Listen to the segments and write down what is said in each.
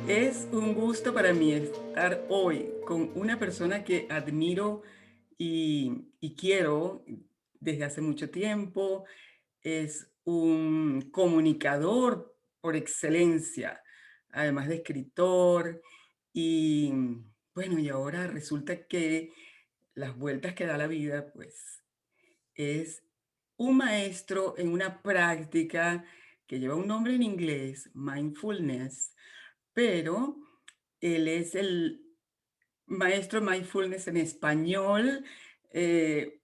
Es un gusto para mí estar hoy con una persona que admiro y quiero desde hace mucho tiempo. Es un comunicador por excelencia, además de escritor. Y bueno, y ahora resulta que las vueltas que da la vida, pues es un maestro en una práctica que lleva un nombre en inglés, mindfulness, pero él es el maestro mindfulness en español. eh,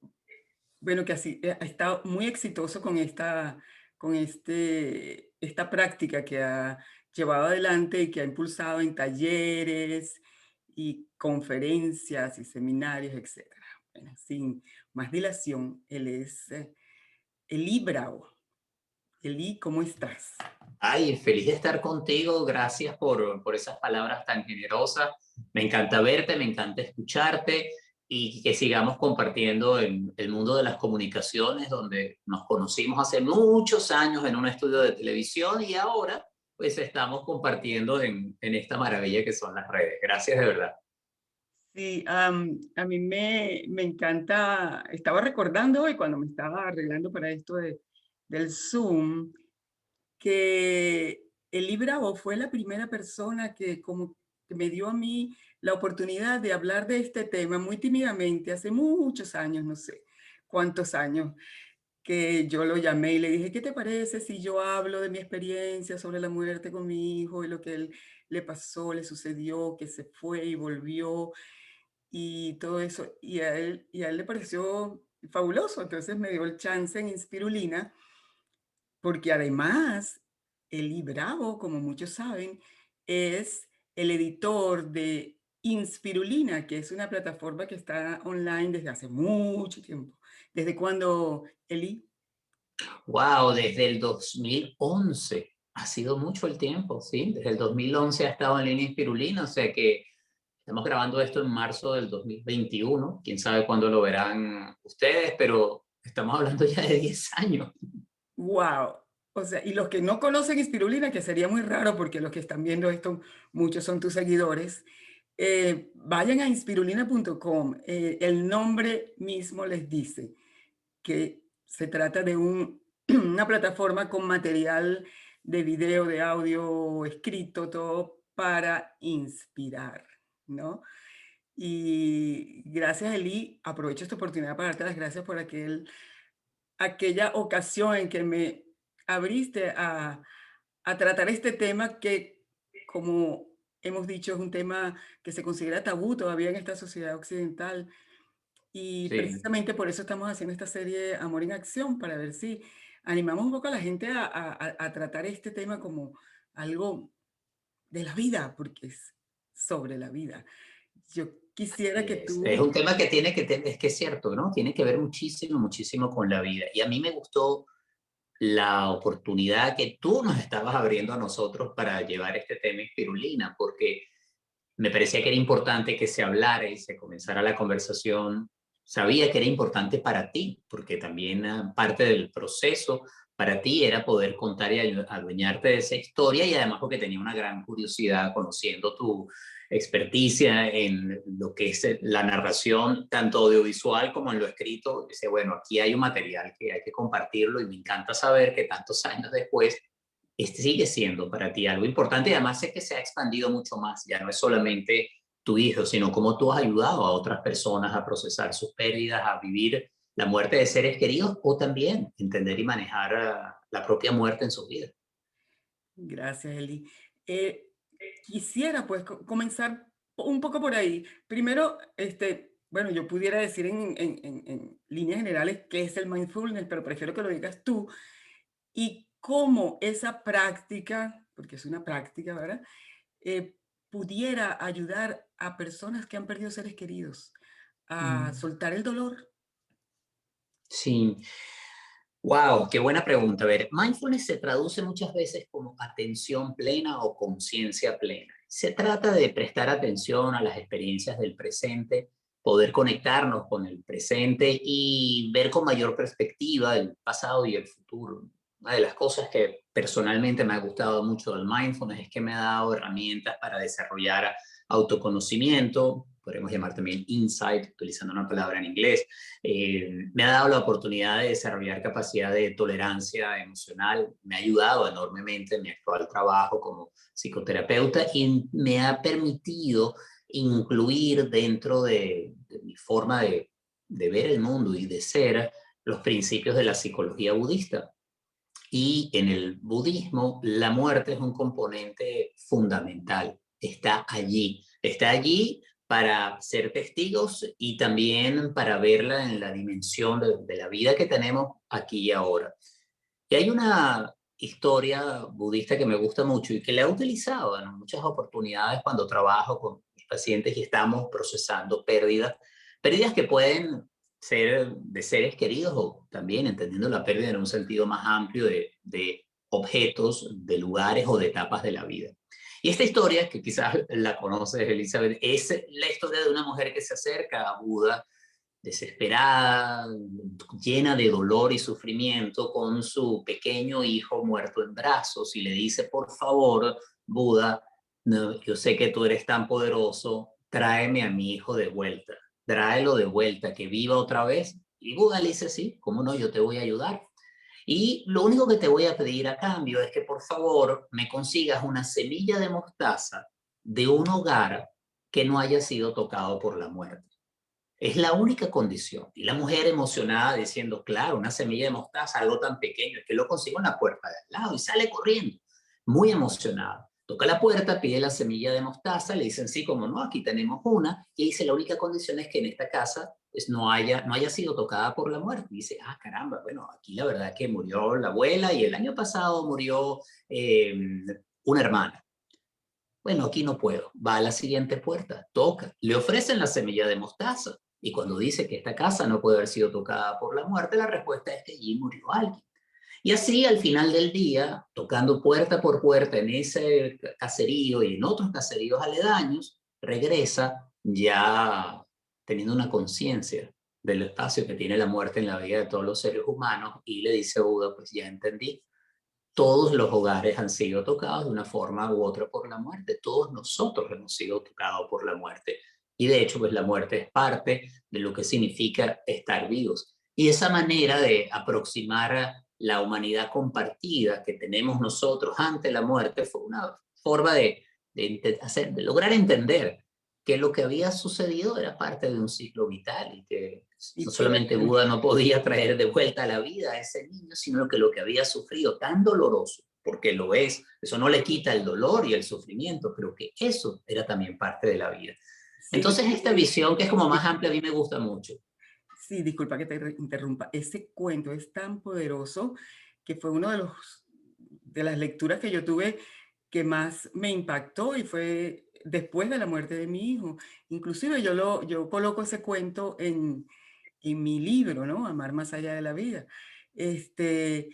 bueno, que así ha estado muy exitoso con esta práctica que ha llevado adelante y que ha impulsado en talleres y conferencias y seminarios, etcétera. Bueno, sin más dilación, él es Eli Bravo. Eli, ¿cómo estás? Ay, feliz de estar contigo. Gracias por esas palabras tan generosas. Me encanta verte, me encanta escucharte y que sigamos compartiendo en el mundo de las comunicaciones, donde nos conocimos hace muchos años en un estudio de televisión y ahora pues estamos compartiendo en esta maravilla que son las redes. Gracias de verdad. Sí, a mí me encanta, estaba recordando hoy cuando me estaba arreglando para esto del Zoom, que Eli Bravo fue la primera persona que como que me dio a mí la oportunidad de hablar de este tema muy tímidamente, hace muchos años, no sé cuántos años, que yo lo llamé y le dije, ¿qué te parece si yo hablo de mi experiencia sobre la muerte con mi hijo y lo que él le pasó, le sucedió, que se fue y volvió? Y todo eso, y a él le pareció fabuloso, entonces me dio el chance en Inspirulina, porque además Eli Bravo, como muchos saben, es el editor de Inspirulina, que es una plataforma que está online desde hace mucho tiempo. ¿Desde cuándo, Eli? Wow, desde el 2011. Ha sido mucho el tiempo, ¿sí? Desde el 2011 ha estado en línea Espirulina, o sea que estamos grabando esto en marzo del 2021. Quién sabe cuándo lo verán ustedes, pero estamos hablando ya de 10 años. ¡Wow! O sea, y los que no conocen Inspirulina, que sería muy raro porque los que están viendo esto, muchos son tus seguidores, vayan a inspirulina.com. El nombre mismo les dice que se trata de una plataforma con material de video, de audio, escrito, todo para inspirar, ¿no? Y gracias, Eli, aprovecho esta oportunidad para darte las gracias por aquella ocasión en que me abriste a tratar este tema que, como hemos dicho, es un tema que se considera tabú todavía en esta sociedad occidental. Y Sí. precisamente por eso estamos haciendo esta serie Amor en Acción, para ver si animamos un poco a la gente a tratar este tema como algo de la vida, porque es sobre la vida. Yo quisiera que Es tú... un tema que es que es cierto, ¿no? Tiene que ver muchísimo, muchísimo con la vida. Y a mí me gustó la oportunidad que tú nos estabas abriendo a nosotros para llevar este tema espirulina, porque me parecía que era importante que se hablara y se comenzara la conversación. Sabía que era importante para ti, porque también parte del proceso para ti era poder contar y adueñarte de esa historia y además porque tenía una gran curiosidad conociendo tu experticia en lo que es la narración, tanto audiovisual como en lo escrito. Dice, bueno, aquí hay un material que hay que compartirlo y me encanta saber que tantos años después este sigue siendo para ti algo importante y además sé que se ha expandido mucho más, ya no es solamente tu hijo, sino cómo tú has ayudado a otras personas a procesar sus pérdidas, a vivir la muerte de seres queridos o también entender y manejar la propia muerte en su vida. Gracias, Eli. Eh, Quisiera pues comenzar un poco por ahí. Primero, bueno, yo pudiera decir en líneas generales qué es el mindfulness, pero prefiero que lo digas tú y cómo esa práctica, porque es una práctica, ¿verdad? Eh, Pudiera ayudar a personas que han perdido seres queridos a Mm. soltar el dolor. Sí, wow, qué buena pregunta. A ver, mindfulness se traduce muchas veces como atención plena o conciencia plena. Se trata de prestar atención a las experiencias del presente, poder conectarnos con el presente y ver con mayor perspectiva el pasado y el futuro. una de las cosas que personalmente me ha gustado mucho del mindfulness es que me ha dado herramientas para desarrollar autoconocimiento, podemos llamar también insight, utilizando una palabra en inglés. Me ha dado la oportunidad de desarrollar capacidad de tolerancia emocional, me ha ayudado enormemente en mi actual trabajo como psicoterapeuta y me ha permitido incluir dentro de mi forma de ver el mundo y de ser los principios de la psicología budista. Y en el budismo, la muerte es un componente fundamental. Está allí para ser testigos y también para verla en la dimensión de la vida que tenemos aquí y ahora. Y hay una historia budista que me gusta mucho y que la he utilizado en muchas oportunidades cuando trabajo con mis pacientes y estamos procesando pérdidas que pueden ser de seres queridos o también entendiendo la pérdida en un sentido más amplio de objetos, de lugares o de etapas de la vida. Y esta historia, que quizás la conoces, Elizabeth, es la historia de una mujer que se acerca a Buda desesperada, llena de dolor y sufrimiento, con su pequeño hijo muerto en brazos y le dice, por favor, Buda, no, yo sé que tú eres tan poderoso, tráeme a mi hijo de vuelta, tráelo de vuelta, que viva otra vez. Y Buda le dice, sí, cómo no, yo te voy a ayudar. Y lo único que te voy a pedir a cambio es que por favor me consigas una semilla de mostaza de un hogar que no haya sido tocado por la muerte. Es la única condición. Y la mujer emocionada diciendo, claro, una semilla de mostaza, algo tan pequeño, es que lo consigo en la puerta de al lado y sale corriendo, muy emocionada. Toca la puerta, pide la semilla de mostaza, le dicen, sí, como no, aquí tenemos una, y dice, la única condición es que en esta casa pues, no haya sido tocada por la muerte. Y dice, ah, caramba, bueno, aquí la verdad que murió la abuela y el año pasado murió una hermana. Bueno, aquí no puedo. Va a la siguiente puerta, toca. Le ofrecen la semilla de mostaza. Y cuando dice que esta casa no puede haber sido tocada por la muerte, la respuesta es que allí murió alguien. Y así al final del día, tocando puerta por puerta en ese caserío y en otros caseríos aledaños, regresa ya teniendo una conciencia del espacio que tiene la muerte en la vida de todos los seres humanos y le dice a Buda, pues ya entendí, todos los hogares han sido tocados de una forma u otra por la muerte. Todos nosotros hemos sido tocados por la muerte. Y de hecho, pues la muerte es parte de lo que significa estar vivos. Y esa manera de aproximar a la humanidad compartida que tenemos nosotros ante la muerte fue una forma de lograr entender que lo que había sucedido era parte de un ciclo vital y que Y no que, solamente Buda no podía traer de vuelta a la vida a ese niño, sino que lo que había sufrido tan doloroso, porque lo es, eso no le quita el dolor y el sufrimiento, pero que eso era también parte de la vida. sí, Entonces esta visión que es como más sí, amplia a mí me gusta mucho. sí, disculpa que te interrumpa. Ese cuento es tan poderoso que fue uno de las lecturas que yo tuve que más me impactó y fue después de la muerte de mi hijo. Inclusive yo coloco ese cuento en mi libro, ¿no? Amar más allá de la vida. Este,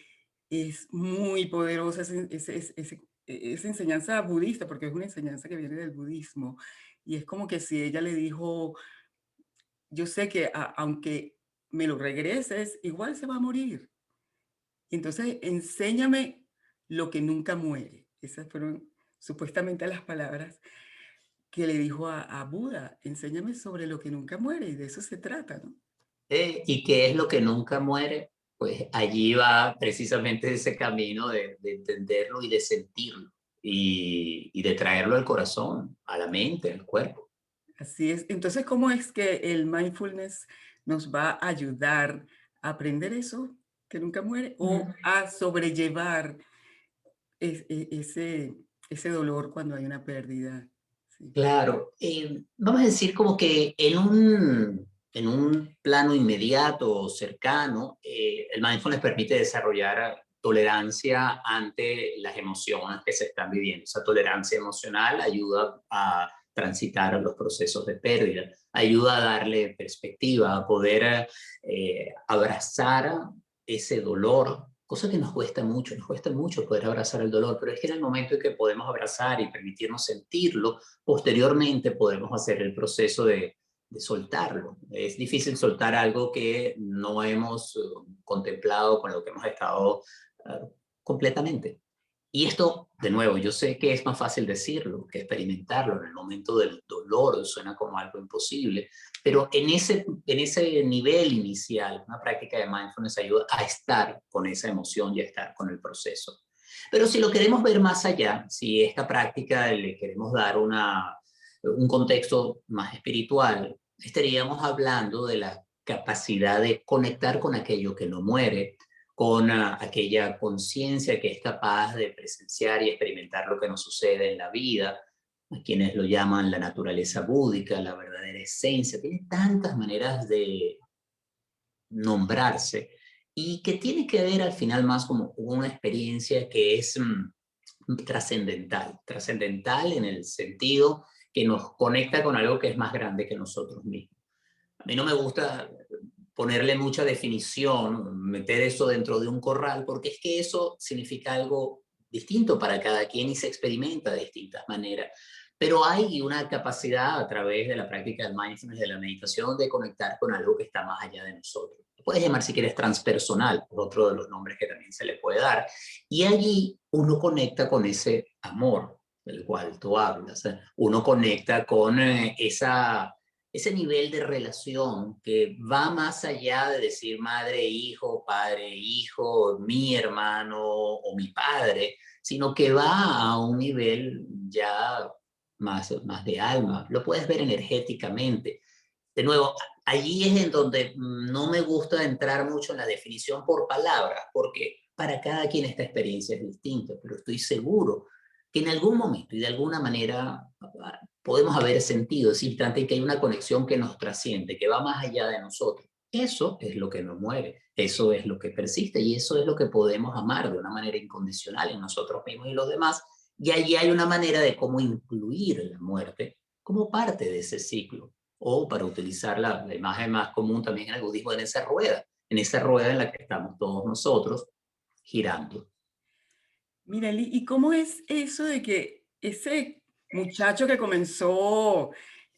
es muy poderosa esa enseñanza budista, porque es una enseñanza que viene del budismo. Y es como que si ella le dijo, yo sé que aunque me lo regreses, igual se va a morir. Entonces, enséñame lo que nunca muere. Esas fueron supuestamente las palabras que le dijo a Buda. Enséñame sobre lo que nunca muere y de eso se trata, ¿no? ¿Y qué es lo que nunca muere? Pues allí va precisamente ese camino de entenderlo y de sentirlo y de traerlo al corazón, a la mente, al cuerpo. Así es. Entonces, ¿cómo es que el mindfulness nos va a ayudar a aprender eso que nunca muere o a sobrellevar ese dolor cuando hay una pérdida? Sí. Claro, vamos a decir como que en un plano inmediato o cercano, el mindfulness permite desarrollar tolerancia ante las emociones que se están viviendo. Esa tolerancia emocional ayuda a transitar los procesos de pérdida, ayuda a darle perspectiva, a poder abrazar ese dolor, cosa que nos cuesta mucho poder abrazar el dolor, pero es que en el momento en que podemos abrazar y permitirnos sentirlo, posteriormente podemos hacer el proceso de soltarlo. Es difícil soltar algo que no hemos contemplado, con lo que hemos estado completamente. Y esto, de nuevo, yo sé que es más fácil decirlo que experimentarlo en el momento del dolor, suena como algo imposible, pero en ese nivel inicial, una práctica de mindfulness ayuda a estar con esa emoción y a estar con el proceso. Pero si lo queremos ver más allá, si esta práctica le queremos dar un contexto más espiritual, estaríamos hablando de la capacidad de conectar con aquello que no muere, con aquella conciencia que es capaz de presenciar y experimentar lo que nos sucede en la vida, a quienes lo llaman la naturaleza búdica, la verdadera esencia. Tiene tantas maneras de nombrarse y que tiene que ver al final más como una experiencia que es trascendental, trascendental en el sentido que nos conecta con algo que es más grande que nosotros mismos. A mí no me gusta ponerle mucha definición, meter eso dentro de un corral, porque es que eso significa algo distinto para cada quien y se experimenta de distintas maneras. Pero hay una capacidad a través de la práctica del mindfulness, de la meditación, de conectar con algo que está más allá de nosotros. Lo puedes llamar si quieres transpersonal, por otro de los nombres que también se le puede dar. Y allí uno conecta con ese amor del cual tú hablas. Uno conecta con ese nivel de relación que va más allá de decir madre, hijo, padre, hijo, mi hermano o mi padre, sino que va a un nivel ya más de alma. Lo puedes ver energéticamente. De nuevo, allí es en donde no me gusta entrar mucho en la definición por palabras, porque para cada quien esta experiencia es distinta, pero estoy seguro que en algún momento y de alguna manera podemos haber sentido ese instante en que hay una conexión que nos trasciende, que va más allá de nosotros. Eso es lo que nos mueve, eso es lo que persiste y eso es lo que podemos amar de una manera incondicional en nosotros mismos y los demás. Y allí hay una manera de cómo incluir la muerte como parte de ese ciclo. O para utilizar la imagen más común también en el budismo, en esa rueda en la que estamos todos nosotros girando. Mira, Eli, ¿y cómo es eso de que ese muchacho que comenzó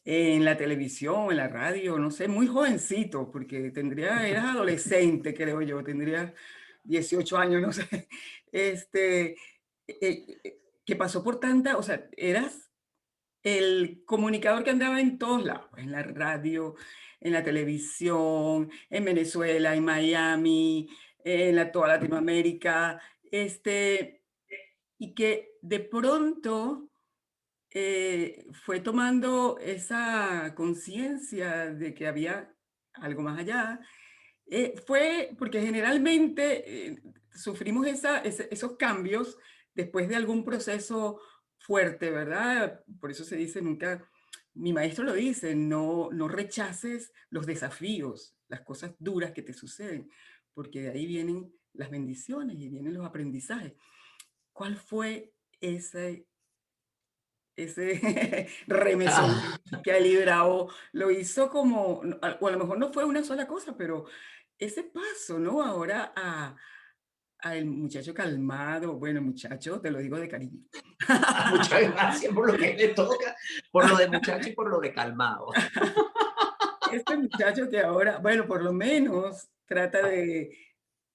en la televisión, en la radio, no sé, muy jovencito, porque eras adolescente, creo yo, tendría 18 años, no sé, este, que pasó por tanta, o sea, eras el comunicador que andaba en todos lados, en la radio, en la televisión, en Venezuela, en Miami, toda Latinoamérica, y que de pronto fue tomando esa conciencia de que había algo más allá. Fue porque generalmente sufrimos esos cambios después de algún proceso fuerte, ¿verdad? Por eso se dice nunca, mi maestro lo dice, no rechaces los desafíos, las cosas duras que te suceden, porque de ahí vienen las bendiciones y vienen los aprendizajes. ¿Cuál fue ese remesón Ah, que Ali Bravo lo hizo como, o a lo mejor no fue una sola cosa, pero ese paso, ¿no? Ahora al muchacho calmado, bueno, muchacho, te lo digo de cariño. muchas gracias por lo que me toca, por lo de muchacho y por lo de calmado. Este muchacho que ahora, bueno, por lo menos trata de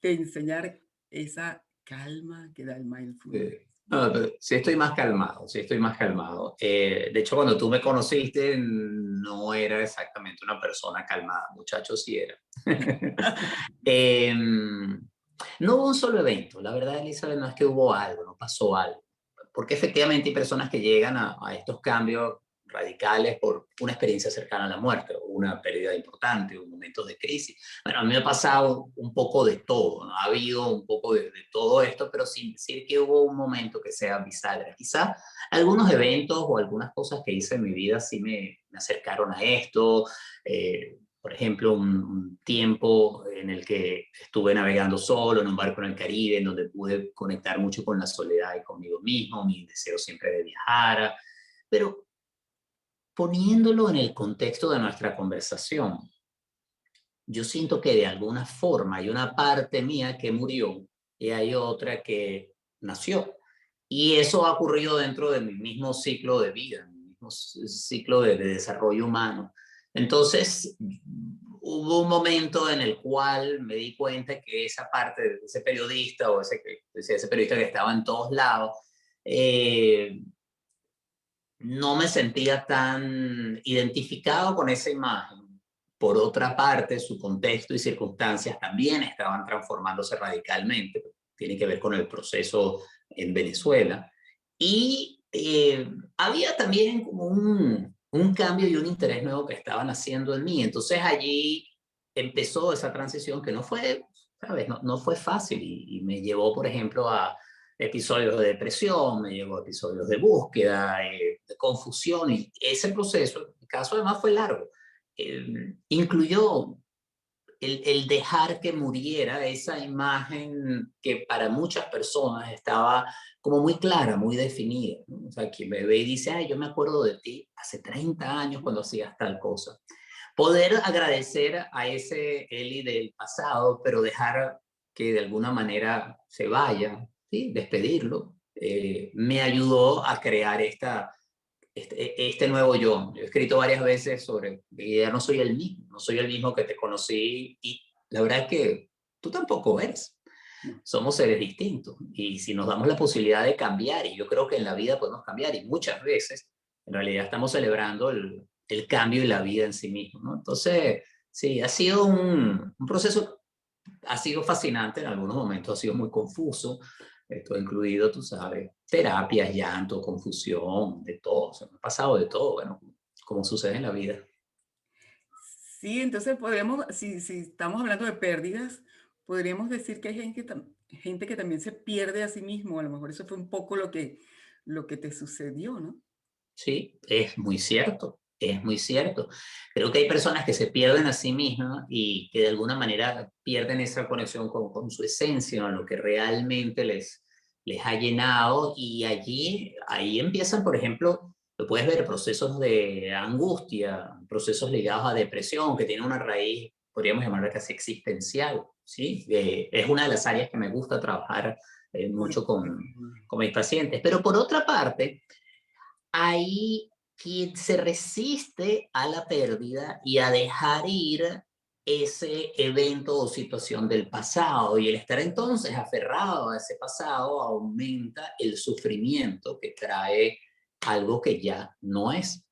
enseñar esa calma que da el mindfulness. No, pero sí estoy más calmado, sí estoy más calmado. De hecho, cuando tú me conociste, no era exactamente una persona calmada, muchacho, sí era. No hubo un solo evento, la verdad, Elizabeth, no es que hubo algo, no pasó algo, porque efectivamente hay personas que llegan a estos cambios radicales por una experiencia cercana a la muerte, o una pérdida importante, o momentos de crisis. Bueno, a mí me ha pasado un poco de todo, ¿no? Ha habido un poco de todo esto, pero sin decir que hubo un momento que sea bisagra. Quizá algunos eventos o algunas cosas que hice en mi vida sí me acercaron a esto. Por ejemplo, un tiempo en el que estuve navegando solo en un barco en el Caribe, en donde pude conectar mucho con la soledad y conmigo mismo, mi deseo siempre de viajar, pero poniéndolo en el contexto de nuestra conversación, yo siento que de alguna forma hay una parte mía que murió y hay otra que nació. Y eso ha ocurrido dentro de mi mismo ciclo de vida, mi mismo ciclo de desarrollo humano. Entonces, hubo un momento en el cual me di cuenta que esa parte de ese periodista o ese periodista que estaba en todos lados, no me sentía tan identificado con esa imagen. Por otra parte, su contexto y circunstancias también estaban transformándose radicalmente. Tiene que ver con el proceso en Venezuela. Y había también como un cambio y un interés nuevo que estaban haciendo en mí. Entonces allí empezó esa transición que no fue, ¿sabes? No fue fácil y me llevó, por ejemplo, a episodios de depresión, me llevó a episodios de búsqueda, de confusión, y ese proceso, en mi caso además fue largo, incluyó el dejar que muriera esa imagen que para muchas personas estaba como muy clara, muy definida, ¿no? O sea, quien me ve y dice, ay, yo me acuerdo de ti hace 30 años cuando hacías tal cosa. Poder agradecer a ese Eli del pasado, pero dejar que de alguna manera se vaya, ¿sí? Despedirlo, me ayudó a crear este nuevo yo. He escrito varias veces sobre que ya no soy el mismo, no soy el mismo que te conocí y la verdad es que tú tampoco eres. No. Somos seres distintos y si nos damos la posibilidad de cambiar, y yo creo que en la vida podemos cambiar y muchas veces en realidad estamos celebrando el cambio y la vida en sí mismo, ¿no? Entonces, sí, ha sido un proceso, ha sido fascinante en algunos momentos, ha sido muy confuso, esto ha incluido, tú sabes, terapias, llanto, confusión, de todo, o sea, me ha pasado de todo, bueno, como sucede en la vida. Sí, entonces podríamos, si estamos hablando de pérdidas, podríamos decir que hay gente que también se pierde a sí mismo. A lo mejor eso fue un poco lo que te sucedió, ¿no? Sí, es muy cierto, es muy cierto. Creo que hay personas que se pierden a sí mismas y que de alguna manera pierden esa conexión con su esencia, con lo que realmente les ha llenado y ahí empiezan, por ejemplo, lo puedes ver, procesos de angustia, procesos ligados a depresión, que tienen una raíz, podríamos llamarla casi existencial, ¿sí? Es una de las áreas que me gusta trabajar mucho Buenísimo. con mis pacientes. Pero por otra parte, hay quien se resiste a la pérdida y a dejar ir ese evento o situación del pasado. Y el estar entonces aferrado a ese pasado aumenta el sufrimiento que trae algo que ya no es.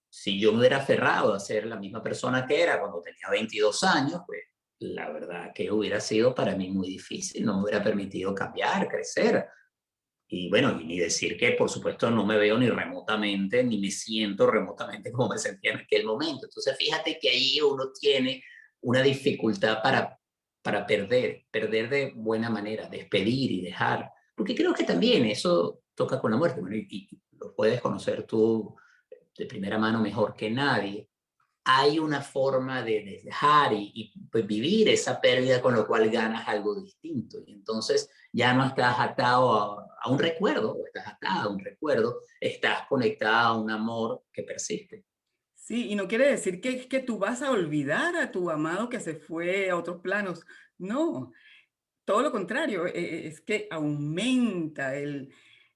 Si yo me hubiera aferrado a ser la misma persona que era cuando tenía 22 años, pues la verdad que hubiera sido para mí muy difícil, no me hubiera permitido cambiar, crecer. Y bueno, y ni decir que por supuesto no me veo ni remotamente, ni me siento remotamente como me sentía en aquel momento. Entonces fíjate que ahí uno tiene una dificultad para perder de buena manera, despedir y dejar. Porque creo que también eso toca con la muerte. Bueno, y lo puedes conocer tú de primera mano mejor que nadie. Hay una forma de dejar pues vivir esa pérdida con lo cual ganas algo distinto. Y entonces ya no estás atado a un recuerdo, o estás atado a un recuerdo, estás conectado a un amor que persiste. Sí, y no quiere decir que tú vas a olvidar a tu amado que se fue a otros planos. No, todo lo contrario, es que aumenta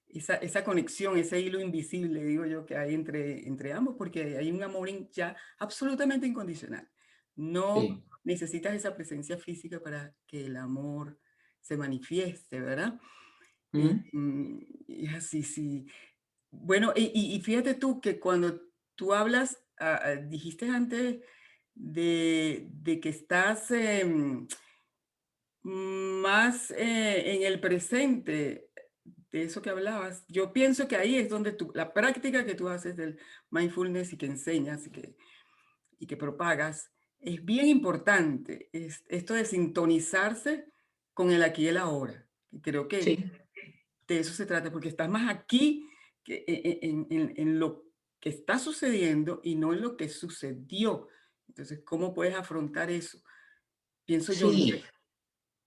esa conexión, ese hilo invisible, digo yo, que hay entre ambos, porque hay un amor ya absolutamente incondicional. No Sí. necesitas esa presencia física para que el amor se manifieste, ¿verdad? Y, Mm. y así, sí. Bueno, y fíjate tú que cuando tú hablas, dijiste antes de que estás más en el presente, de eso que hablabas. Yo pienso que ahí es donde la práctica que tú haces del mindfulness y que enseñas y que propagas es bien importante. Es esto de sintonizarse con el aquí y el ahora. Y creo que Sí, de eso se trata, porque estás más aquí que en lo que está sucediendo y no en lo que sucedió. Entonces, ¿cómo puedes afrontar eso? Pienso yo, no sí. sé.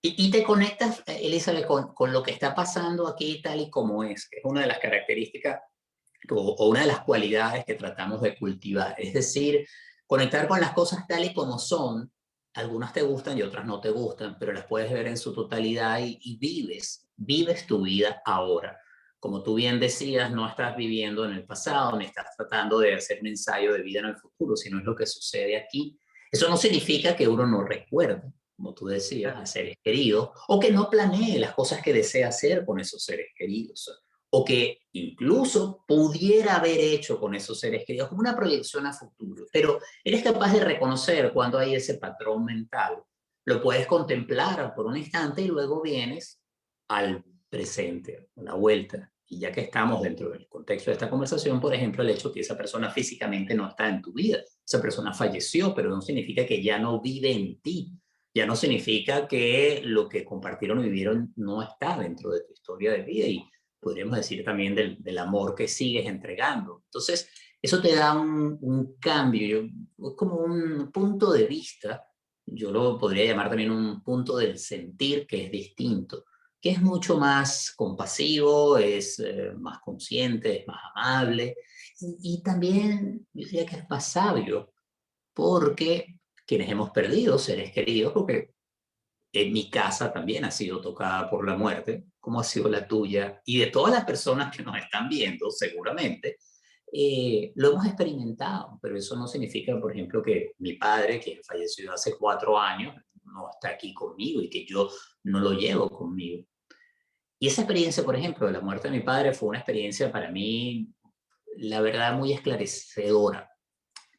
Y te conectas, Elizabeth, con lo que está pasando aquí tal y como es, que es una de las características o una de las cualidades que tratamos de cultivar. Es decir, conectar con las cosas tal y como son. Algunas te gustan y otras no te gustan, pero las puedes ver en su totalidad y vives tu vida ahora. Como tú bien decías, no estás viviendo en el pasado, ni estás tratando de hacer un ensayo de vida en el futuro, sino es lo que sucede aquí. Eso no significa que uno no recuerde, como tú decías, a Claro. seres queridos, o que no planee las cosas que desea hacer con esos seres queridos, o que incluso pudiera haber hecho con esos seres queridos, como una proyección a futuro. Pero eres capaz de reconocer cuando hay ese patrón mental. Lo puedes contemplar por un instante y luego vienes al presente, a la vuelta. Y ya que estamos dentro del contexto de esta conversación, por ejemplo, el hecho que esa persona físicamente no está en tu vida, esa persona falleció, pero no significa que ya no vive en ti, ya no significa que lo que compartieron y vivieron no está dentro de tu historia de vida y podríamos decir también del amor que sigues entregando. Entonces, eso te da un cambio, como un punto de vista, yo lo podría llamar también un punto del sentir que es distinto, que es mucho más compasivo, es más consciente, es más amable y también yo diría que es más sabio, porque quienes hemos perdido seres queridos, porque en mi casa también ha sido tocada por la muerte, como ha sido la tuya, y de todas las personas que nos están viendo, seguramente, lo hemos experimentado, pero eso no significa, por ejemplo, que mi padre, que falleció hace 4 años, no está aquí conmigo y que yo no lo llevo conmigo. Y esa experiencia, por ejemplo, de la muerte de mi padre fue una experiencia para mí, la verdad, muy esclarecedora.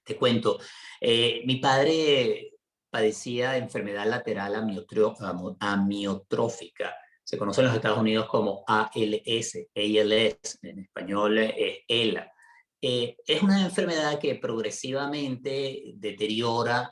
Te cuento, mi padre padecía de enfermedad lateral amiotrófica. Se conoce en los Estados Unidos como ALS, ALS, en español es ELA. Es una enfermedad que progresivamente deteriora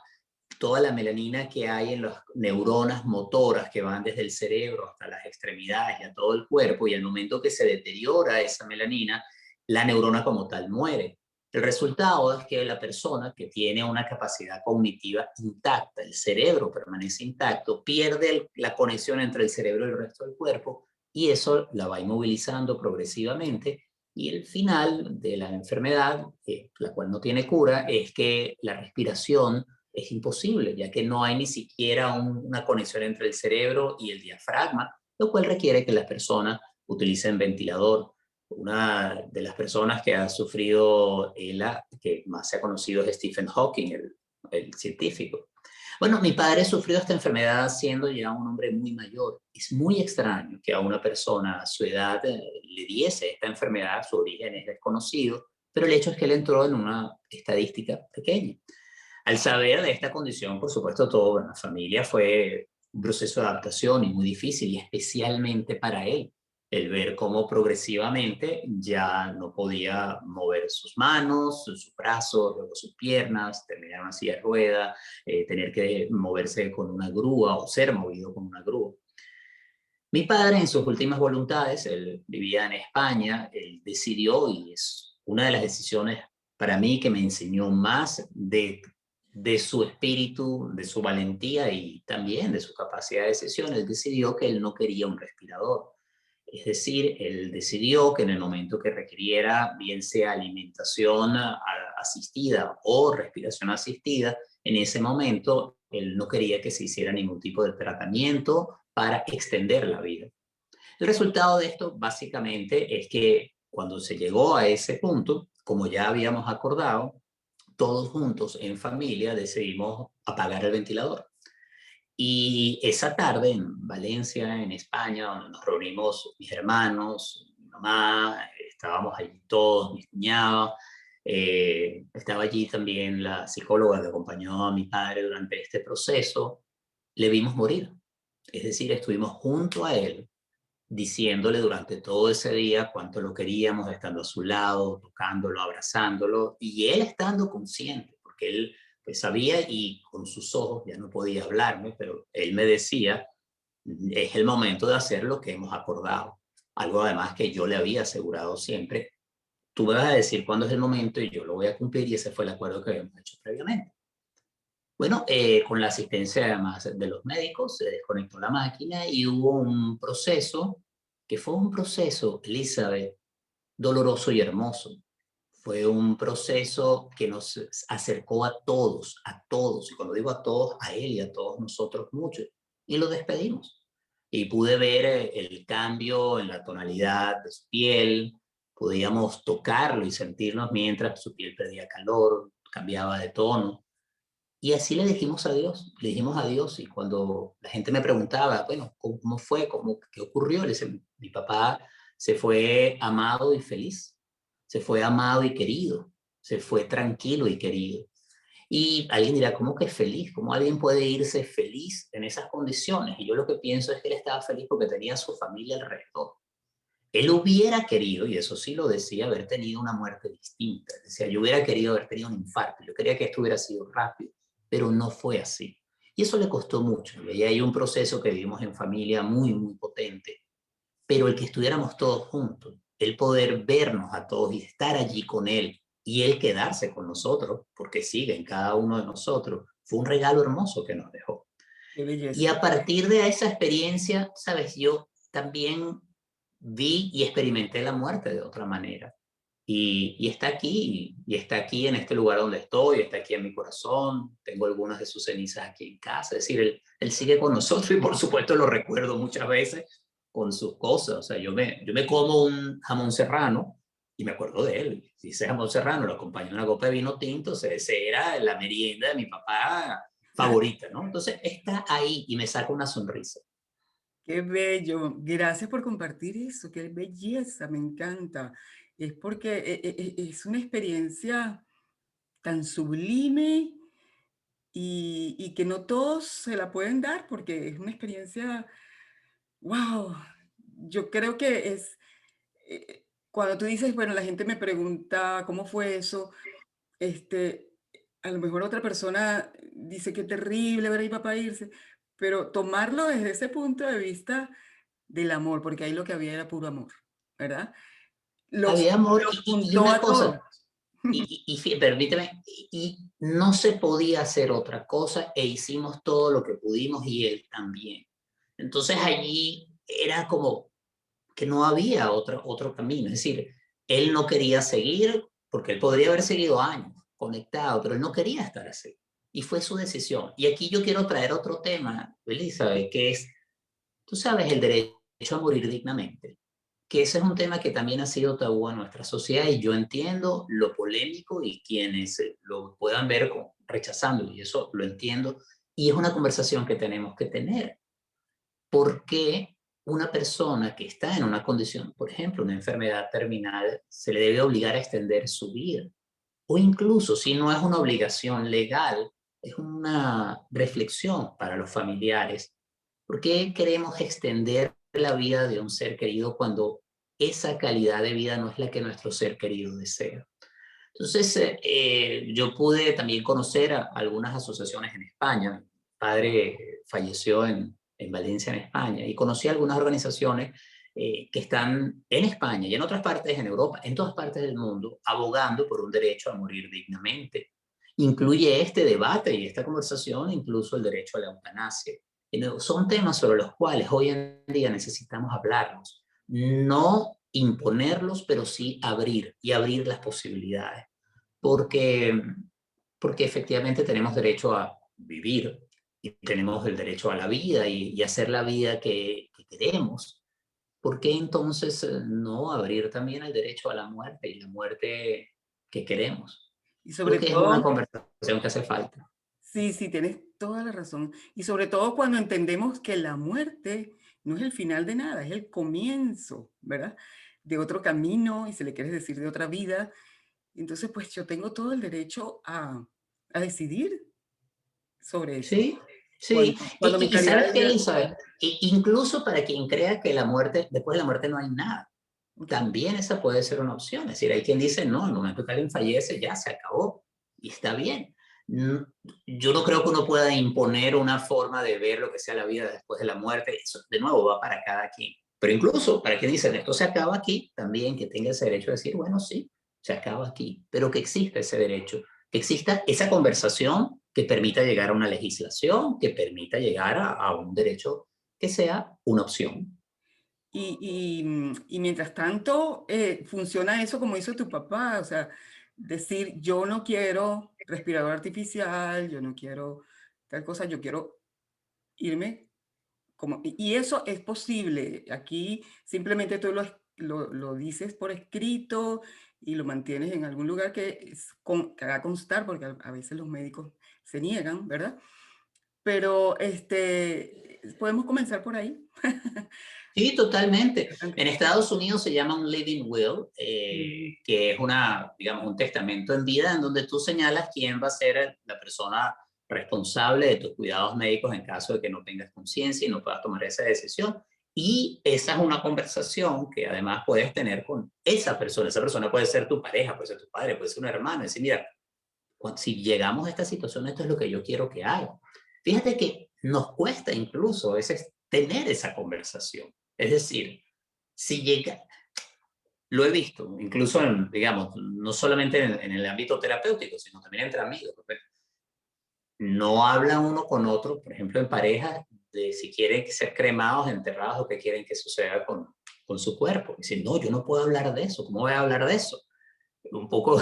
toda la melanina que hay en las neuronas motoras que van desde el cerebro hasta las extremidades y a todo el cuerpo, y al momento que se deteriora esa melanina, la neurona como tal muere. El resultado es que la persona que tiene una capacidad cognitiva intacta, el cerebro permanece intacto, pierde la conexión entre el cerebro y el resto del cuerpo y eso la va inmovilizando progresivamente. Y el final de la enfermedad, la cual no tiene cura, es que la respiración es imposible, ya que no hay ni siquiera una conexión entre el cerebro y el diafragma, lo cual requiere que las personas utilicen ventilador. Una de las personas que ha sufrido ELA, que más se ha conocido, es Stephen Hawking, el científico. Bueno, mi padre sufrió esta enfermedad siendo ya un hombre muy mayor. Es muy extraño que a una persona a su edad le diese esta enfermedad, su origen es desconocido, pero el hecho es que él entró en una estadística pequeña. Al saber de esta condición, por supuesto, todo en la familia fue un proceso de adaptación y muy difícil, y especialmente para él, el ver cómo progresivamente ya no podía mover sus manos, sus brazos, luego sus piernas, terminar en una silla de rueda, tener que moverse con una grúa o ser movido con una grúa. Mi padre, en sus últimas voluntades, él vivía en España, él decidió, y es una de las decisiones para mí que me enseñó más de su espíritu, de su valentía y también de su capacidad de decisión. Él decidió que él no quería un respirador. Es decir, él decidió que en el momento que requiriera, bien sea alimentación asistida o respiración asistida, en ese momento él no quería que se hiciera ningún tipo de tratamiento para extender la vida. El resultado de esto básicamente es que cuando se llegó a ese punto, como ya habíamos acordado, todos juntos en familia decidimos apagar el ventilador. Y esa tarde en Valencia, en España, donde nos reunimos mis hermanos, mi mamá, estábamos allí todos, mis cuñados, estaba allí también la psicóloga que acompañó a mi padre durante este proceso, le vimos morir. Es decir, estuvimos junto a él diciéndole durante todo ese día cuánto lo queríamos, estando a su lado, tocándolo, abrazándolo, y él estando consciente, porque él pues sabía y con sus ojos ya no podía hablarme, pero él me decía, es el momento de hacer lo que hemos acordado. Algo además que yo le había asegurado siempre, tú me vas a decir cuándo es el momento y yo lo voy a cumplir, y ese fue el acuerdo que habíamos hecho previamente. Bueno, con la asistencia además de los médicos, se desconectó la máquina y hubo un proceso, que fue un proceso, Elizabeth, doloroso y hermoso. Fue un proceso que nos acercó a todos, y cuando digo a todos, a él y a todos nosotros mucho, y lo despedimos. Y pude ver el cambio en la tonalidad de su piel, podíamos tocarlo y sentirnos mientras su piel perdía calor, cambiaba de tono. Y así le dijimos adiós, y cuando la gente me preguntaba, bueno, ¿cómo fue? ¿Qué ocurrió? Le decía, mi papá se fue amado y feliz, se fue amado y querido, se fue tranquilo y querido. Y alguien dirá, ¿cómo que feliz? ¿Cómo alguien puede irse feliz en esas condiciones? Y yo lo que pienso es que él estaba feliz porque tenía a su familia alrededor. Él hubiera querido, y eso sí lo decía, haber tenido una muerte distinta. Decía, yo hubiera querido haber tenido un infarto, yo quería que esto hubiera sido rápido, pero no fue así. Y eso le costó mucho. Y hay un proceso que vivimos en familia muy, muy potente, pero el que estuviéramos todos juntos, el poder vernos a todos y estar allí con él y él quedarse con nosotros, porque sigue en cada uno de nosotros, fue un regalo hermoso que nos dejó. Qué Y belleza. a partir de esa experiencia, sabes, yo también vi y experimenté la muerte de otra manera. Y está aquí, y está aquí en este lugar donde estoy, está aquí en mi corazón, tengo algunas de sus cenizas aquí en casa, es decir, él sigue con nosotros y por supuesto lo recuerdo muchas veces con sus cosas, o sea, yo me como un jamón serrano y me acuerdo de él, si ese jamón serrano lo acompaño en una copa de vino tinto, o sea, ese era la merienda de mi papá favorita, ¿no? Entonces está ahí y me saca una sonrisa. Qué bello. Gracias por compartir eso. Qué belleza, me encanta. Es porque es una experiencia tan sublime y que no todos se la pueden dar porque es una experiencia, wow. Yo creo que es, cuando tú dices, bueno, la gente me pregunta cómo fue eso, este, a lo mejor otra persona dice qué terrible ver a mi papá irse, pero tomarlo desde ese punto de vista del amor, porque ahí lo que había era puro amor, ¿verdad? Había amor Los y juntó una a todos. cosa, permíteme, y no se podía hacer otra cosa e hicimos todo lo que pudimos y él también. Entonces allí era como que no había otro camino, es decir, él no quería seguir porque él podría haber seguido años conectado, pero él no quería estar así. Y fue su decisión. Y aquí yo quiero traer otro tema, Elizabeth, que es, tú sabes, el derecho a morir dignamente, que ese es un tema que también ha sido tabú en nuestra sociedad y yo entiendo lo polémico y quienes lo puedan ver rechazándolo y eso lo entiendo y es una conversación que tenemos que tener. ¿Por qué una persona que está en una condición, por ejemplo, una enfermedad terminal, se le debe obligar a extender su vida? O incluso si no es una obligación legal, es una reflexión para los familiares. ¿Por qué queremos extender la vida de un ser querido cuando esa calidad de vida no es la que nuestro ser querido desea? Entonces, yo pude también conocer a algunas asociaciones en España. Mi padre falleció en Valencia, en España, y conocí algunas organizaciones que están en España y en otras partes, en Europa, en todas partes del mundo, abogando por un derecho a morir dignamente. Incluye este debate y esta conversación, incluso el derecho a la eutanasia. Y son temas sobre los cuales hoy en día necesitamos hablarnos, no imponerlos, pero sí abrir y abrir las posibilidades porque, porque efectivamente tenemos derecho a vivir y tenemos el derecho a la vida y hacer la vida que queremos. ¿Por qué entonces no abrir también el derecho a la muerte y la muerte que queremos? Y Creo sobre que es una todo, conversación que hace falta. sí, sí, tienes toda la razón. Y sobre todo cuando entendemos que la muerte no es el final de nada, es el comienzo, ¿verdad? De otro camino, y si le quieres decir de otra vida. Entonces, pues yo tengo todo el derecho a decidir sobre eso. Sí, sí. Cuando mi Y calidad ¿sabes de qué, vida... Elizabeth? Incluso para quien crea que la muerte, después de la muerte no hay nada, Ok. también esa puede ser una opción. Es decir, hay quien dice, no, en el momento que alguien fallece ya se acabó y está bien. Mm, Yo no creo que uno pueda imponer una forma de ver lo que sea la vida después de la muerte. Eso, de nuevo, va para cada quien. Pero incluso para quien dice, esto se acaba aquí, también que tenga ese derecho de decir, bueno, sí, se acaba aquí, pero que exista ese derecho, que exista esa conversación que permita llegar a una legislación, que permita llegar a un derecho que sea una opción. Y mientras tanto, funciona eso como hizo tu papá, o sea, decir, yo no quiero respirador artificial, yo no quiero tal cosa, yo quiero irme como... Y eso es posible. Aquí simplemente tú lo dices por escrito y lo mantienes en algún lugar que haga constar, porque a veces los médicos se niegan, ¿verdad? Pero podemos comenzar por ahí. Sí, totalmente. Importante. En Estados Unidos se llama un living will, Mm, que es digamos, un testamento en vida en donde tú señalas quién va a ser la persona responsable de tus cuidados médicos en caso de que no tengas conciencia y no puedas tomar esa decisión. Y esa es una conversación que además puedes tener con esa persona. Esa persona puede ser tu pareja, puede ser tu padre, puede ser un hermano. Es decir, mira, si llegamos a esta situación, esto es lo que yo quiero que haga. Fíjate que nos cuesta incluso a veces tener esa conversación. Es decir, si llega, lo he visto, incluso en, digamos, no solamente en el ámbito terapéutico, sino también entre amigos. No habla uno con otro, por ejemplo, en pareja, de si quieren ser cremados, enterrados o qué quieren que suceda con su cuerpo. Dicen, no, yo no puedo hablar de eso. ¿Cómo voy a hablar de eso? Un poco,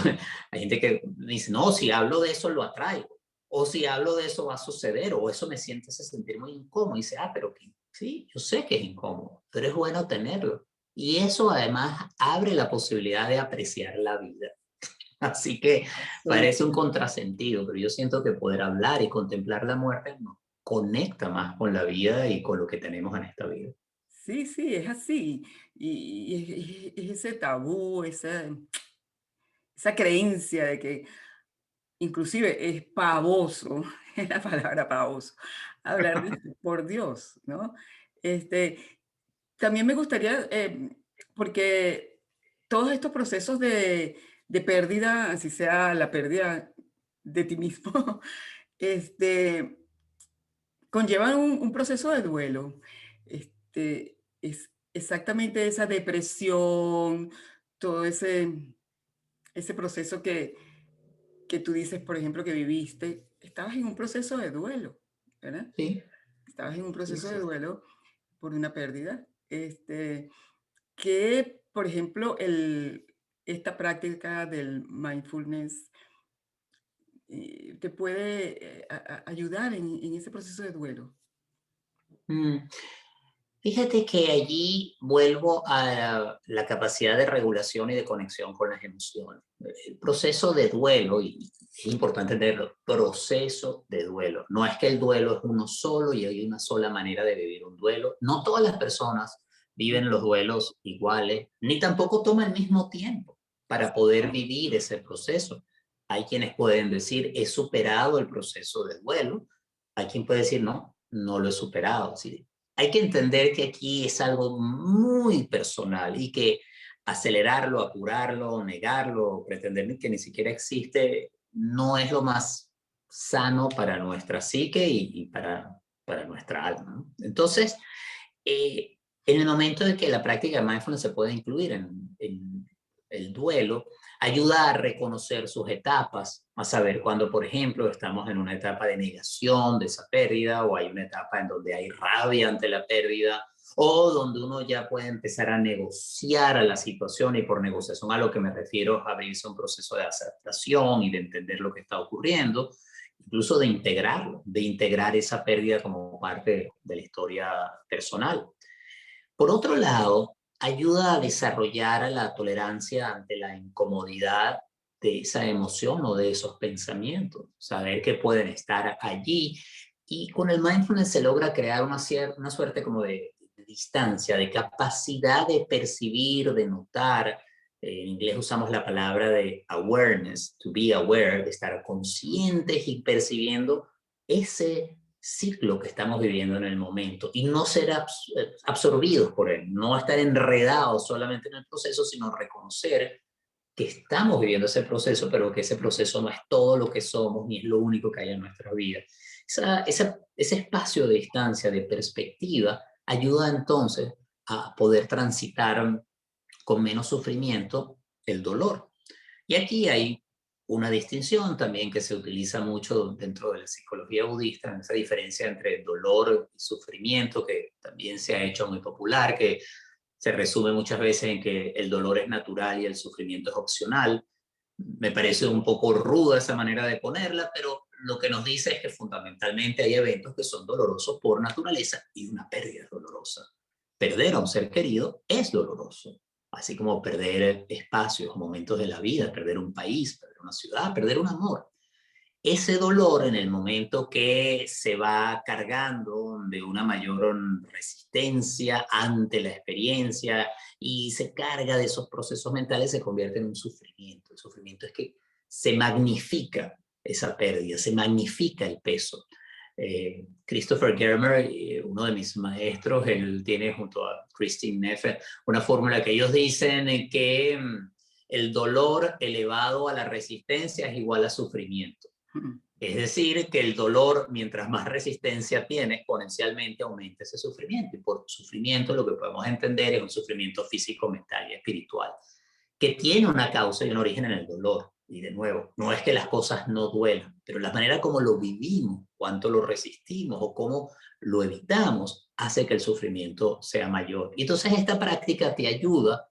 hay gente que dice, no, si hablo de eso lo atraigo, o si hablo de eso va a suceder, o eso me hace sentir muy incómodo. Y dice, pero sí, yo sé que es incómodo, pero es bueno tenerlo. Y eso además abre la posibilidad de apreciar la vida. Así que parece un absolutamente. contrasentido, pero yo siento que poder hablar y contemplar la muerte nos conecta más con la vida y con lo que tenemos en esta vida. Sí, sí, es así. Es ese tabú, esa creencia de que inclusive es pavoso, es la palabra pavoso, hablar de esto, por Dios, ¿no? Este, también me gustaría, porque todos estos procesos de pérdida, así sea la pérdida de ti mismo, este, conllevan un proceso de duelo. Es exactamente esa depresión, todo ese proceso que tú dices, por ejemplo, que viviste, estabas en un proceso de duelo, ¿verdad? Sí, Estabas en un sí, proceso de sí. duelo por una pérdida, que, por ejemplo, esta práctica del mindfulness te puede ayudar en ese proceso de duelo. Mm. Fíjate que allí vuelvo a la capacidad de regulación y de conexión con las emociones. El proceso de duelo, y es importante entenderlo, proceso de duelo. No es que el duelo es uno solo y hay una sola manera de vivir un duelo. No todas las personas viven los duelos iguales, ni tampoco toma el mismo tiempo para poder vivir ese proceso. Hay quienes pueden decir, he superado el proceso de duelo. Hay quien puede decir, no, no lo he superado. ¿Sí? Hay que entender que aquí es algo muy personal y que acelerarlo, apurarlo, negarlo, pretender que ni siquiera existe, no es lo más sano para nuestra psique y para nuestra alma, ¿no? Entonces, en el momento de que la práctica de mindfulness se puede incluir en el duelo, ayuda a reconocer sus etapas, a saber cuando, por ejemplo, estamos en una etapa de negación de esa pérdida o hay una etapa en donde hay rabia ante la pérdida o donde uno ya puede empezar a negociar a la situación y por negociación a lo que me refiero es abrirse un proceso de aceptación y de entender lo que está ocurriendo, incluso de integrarlo, de integrar esa pérdida como parte de la historia personal. Por otro lado, ayuda a desarrollar la tolerancia ante la incomodidad de esa emoción o de esos pensamientos, saber que pueden estar allí. Y con el mindfulness se logra crear una suerte como de distancia, de capacidad de percibir, de notar. En inglés usamos la palabra de awareness, to be aware, de estar conscientes y percibiendo ese ciclo que estamos viviendo en el momento y no ser absorbidos por él, no estar enredados solamente en el proceso, sino reconocer que estamos viviendo ese proceso, pero que ese proceso no es todo lo que somos ni es lo único que hay en nuestra vida. Ese espacio de distancia, de perspectiva, ayuda entonces a poder transitar con menos sufrimiento el dolor. Y aquí hay una distinción también que se utiliza mucho dentro de la psicología budista, esa diferencia entre dolor y sufrimiento, que también se ha hecho muy popular, que se resume muchas veces en que el dolor es natural y el sufrimiento es opcional. Me parece un poco ruda esa manera de ponerla, pero lo que nos dice es que fundamentalmente hay eventos que son dolorosos por naturaleza y una pérdida es dolorosa. Perder a un ser querido es doloroso. así como perder espacios, momentos de la vida, perder un país, perder una ciudad, perder un amor. Ese dolor en el momento que se va cargando de una mayor resistencia ante la experiencia y se carga de esos procesos mentales, se convierte en un sufrimiento. El sufrimiento es que se magnifica esa pérdida, se magnifica el peso. Christopher Germer, uno de mis maestros, él tiene junto a Christine Neff una fórmula que ellos dicen que el dolor elevado a la resistencia es igual a sufrimiento. Es decir, que el dolor, mientras más resistencia tiene, exponencialmente aumenta ese sufrimiento. Y por sufrimiento lo que podemos entender es un sufrimiento físico, mental y espiritual, que tiene una causa y un origen en el dolor. Y de nuevo, no es que las cosas no duelan, pero la manera como lo vivimos, cuánto lo resistimos o cómo lo evitamos, hace que el sufrimiento sea mayor. Y entonces esta práctica te ayuda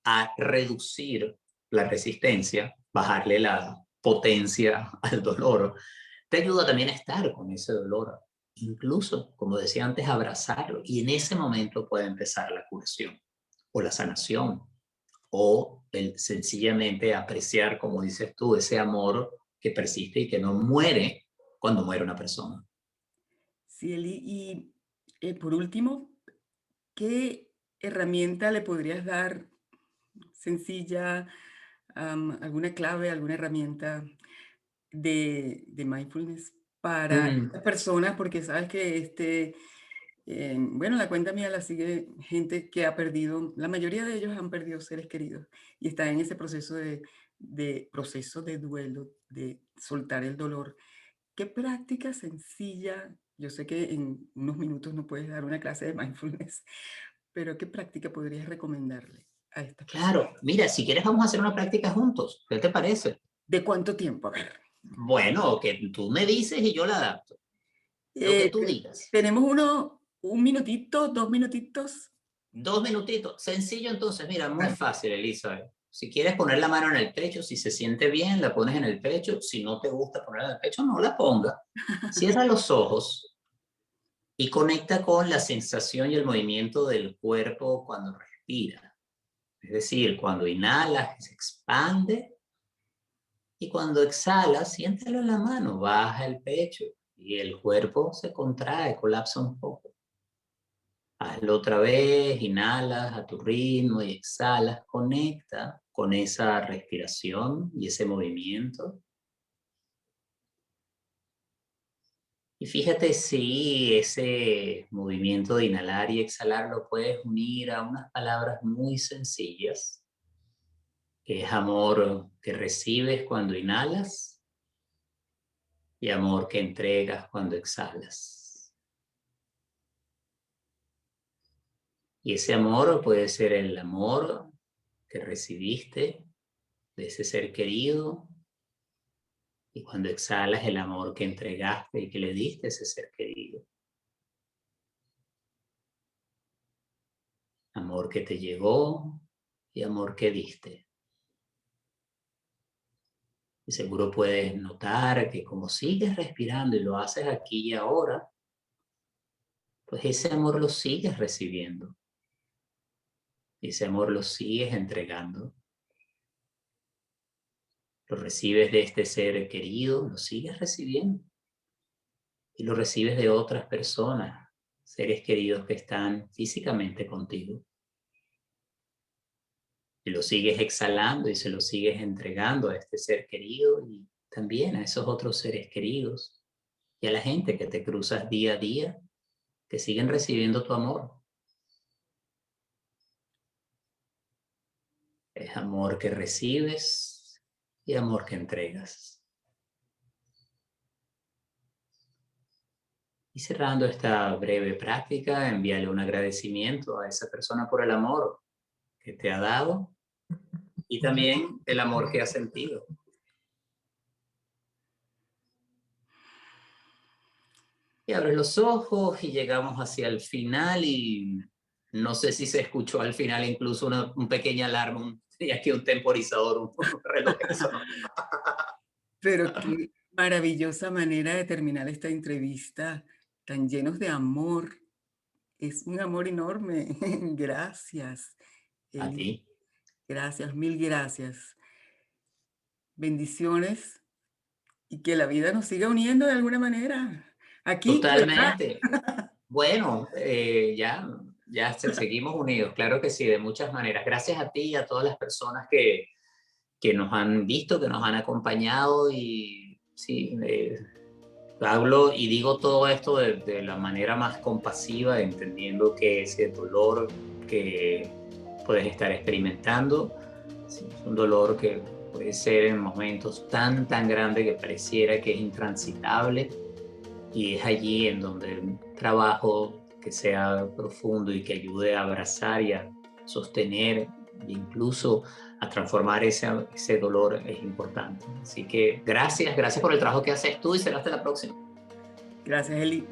a reducir la resistencia, bajarle la potencia al dolor, te ayuda también a estar con ese dolor, incluso, como decía antes, abrazarlo. Y en ese momento puede empezar la curación o la sanación o el sencillamente apreciar, como dices tú, ese amor que persiste y que no muere cuando muere una persona. Sí, Eli, y por último, ¿qué herramienta le podrías dar sencilla, alguna clave, alguna herramienta de mindfulness para Mm, estas personas? Porque sabes que bueno, la cuenta mía la sigue gente que ha perdido, la mayoría de ellos han perdido seres queridos y están en ese proceso de duelo, de soltar el dolor. ¿Qué práctica sencilla? Yo sé que en unos minutos no puedes dar una clase de mindfulness, pero ¿qué práctica podrías recomendarle a estas personas? claro, mira, si quieres vamos a hacer una práctica juntos. ¿Qué te parece? ¿De cuánto tiempo? A ver. Bueno, que tú me dices y yo la adapto. Lo que tú digas. Tenemos un minutito, 2 minutitos. 2 minutitos. Sencillo entonces, mira, muy Vale. fácil, Elizabeth. Si quieres poner la mano en el pecho, si se siente bien, la pones en el pecho. Si no te gusta ponerla en el pecho, no la ponga. Cierra los ojos y conecta con la sensación y el movimiento del cuerpo cuando respira. Es decir, cuando inhalas, se expande y cuando exhalas, siéntelo en la mano, baja el pecho y el cuerpo se contrae, colapsa un poco. Hazlo otra vez, inhalas a tu ritmo y exhalas, conecta con esa respiración y ese movimiento. Y fíjate si ese movimiento de inhalar y exhalar lo puedes unir a unas palabras muy sencillas, que es amor que recibes cuando inhalas y amor que entregas cuando exhalas. Y ese amor puede ser el amor que recibiste de ese ser querido. Y cuando exhalas el amor que entregaste y que le diste a ese ser querido. Amor que te llegó y amor que diste. Y seguro puedes notar que como sigues respirando y lo haces aquí y ahora, pues ese amor lo sigues recibiendo. Y ese amor lo sigues entregando. Lo recibes de este ser querido, lo sigues recibiendo. Y lo recibes de otras personas, seres queridos que están físicamente contigo. Y lo sigues exhalando y se lo sigues entregando a este ser querido y también a esos otros seres queridos y a la gente que te cruzas día a día, que siguen recibiendo tu amor. Es amor que recibes y amor que entregas. Y cerrando esta breve práctica, envíale un agradecimiento a esa persona por el amor que te ha dado y también el amor que has sentido. Y abres los ojos y llegamos hacia el final y no sé si se escuchó al final incluso un pequeña alarma, y aquí un temporizador, un reloj que sonó. Pero qué maravillosa manera de terminar esta entrevista, tan llenos de amor. Es un amor enorme. Gracias, A ti. Eli. Gracias, mil gracias. Bendiciones y que la vida nos siga uniendo de alguna manera. Aquí y allá. Totalmente. Bueno, seguimos unidos, claro que sí, de muchas maneras. Gracias a ti y a todas las personas que nos han visto, que nos han acompañado y sí, hablo y digo todo esto de la manera más compasiva, entendiendo que ese dolor que puedes estar experimentando, sí, es un dolor que puede ser en momentos tan grande que pareciera que es intransitable, y es allí en donde un trabajo que sea profundo y que ayude a abrazar y a sostener e incluso a transformar ese dolor es importante. Así que gracias por el trabajo que haces tú y será hasta la próxima. Gracias, Eli.